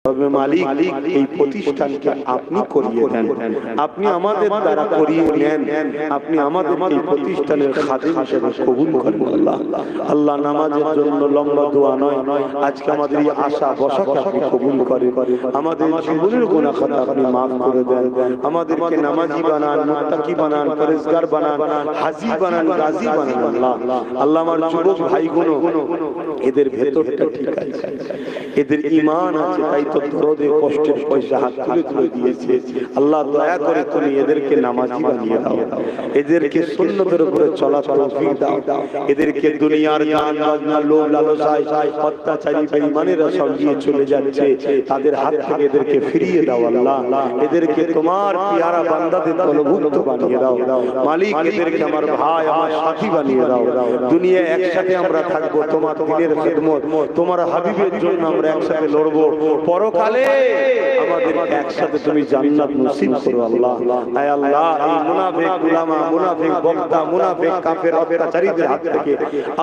তবে মালিক এই প্রতিষ্ঠানকে আপনি করিয়ে দেন, আপনি আমাদের দ্বারা করিয়ে নেন, আপনি আমাদের এই প্রতিষ্ঠানের খাদেম হিসেবে কবুল করেন। আল্লাহ আল্লাহ নামাজের জন্য লম্বা দোয়া নয়, আজকে আমাদের এই আশা বসাকে আপনি কবুল করেন, আমাদের জীবনের গুনাহ খাতা আপনি মাফ করে দেন, আমাদেরকে নামাজি বানান, মুত্তাকি বানান, পরেজগার বানান, হাজি বানান, গাজী বানান। আল্লাহ আল্লাহ আমার যুবক ভাইগুলো এদের ভেতরটা ঠিক আছে, এদের ঈমান আছে, তাই তো দরদে কষ্টের পয়সা হাত তুলে তুলে দিয়েছে। আল্লাহ দয়া করে তুমি এদেরকে নামাজি বানিয়ে দাও, এদেরকে সুন্নতের উপরে চলার তৌফিক দাও, এদেরকে দুনিয়ার গান বাজনা লোভ লালসায় অত্যাচারী বেঈমানেরা সঙ্গিয়ে চলে যাচ্ছে, তাদের হাত থেকে এদেরকে ফিরিয়ে দাও। আল্লাহ এদেরকে তোমার পিয়ারা বান্দাদের দলভুক্ত বানিয়ে দাও মালিক, এদেরকে আমার ভাই আমার সাথী বানিয়ে দাও, দুনিয়া একসাথে আমরা থাকবো তোমার দিনের খিদমত, তোমার হাবিবের জন্য আমরা একসাথে লড়বো, পরকালে আমাদেরকে একসাথে তুমি জান্নাত নসিব করো। আল্লাহ আয় আল্লাহ এই মুনাফিক উলামা, মুনাফিক বক্তা, মুনাফিক কাফের অত্যাচারীদের হাত থেকে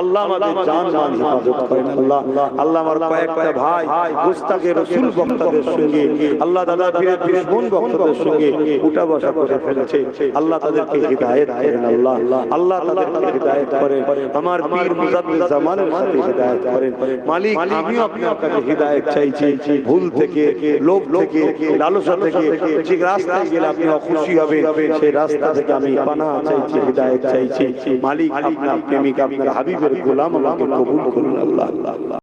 আল্লাহ আমাদের জান মান হেফাজত করেন। আল্লাহ আল্লাহ আমার কয়েকটা ভাই মুস্তাকে রাসূল বক্তাদের সঙ্গে, আল্লাহ দাদা পীরের দুশমন বক্তাদের সঙ্গে উঠা বসা করে ফেলেছে, আল্লাহ তাদেরকে হিদায়াত করেন। আল্লাহ আল্লাহ তাদেরকে হিদায়াত করেন, আমার পীর মুজাদ্দিদ জামানের সাথে হিদায়াত করেন। মালিক আমিও আপনার কাছে হিদায়াত চাইছি, ভুল থেকে, লোভ থেকে, লালসা থেকে, যে রাস্তায় গেলে আপনি খুশি হবেন সেই রাস্তা থেকে আমি পানাহ চাইছি, হিদায়াত চাইছি। মালিক আপনার প্রেমিক, আপনার হাবিবের গোলাম আমাকে কবুল করুন। আল্লাহ।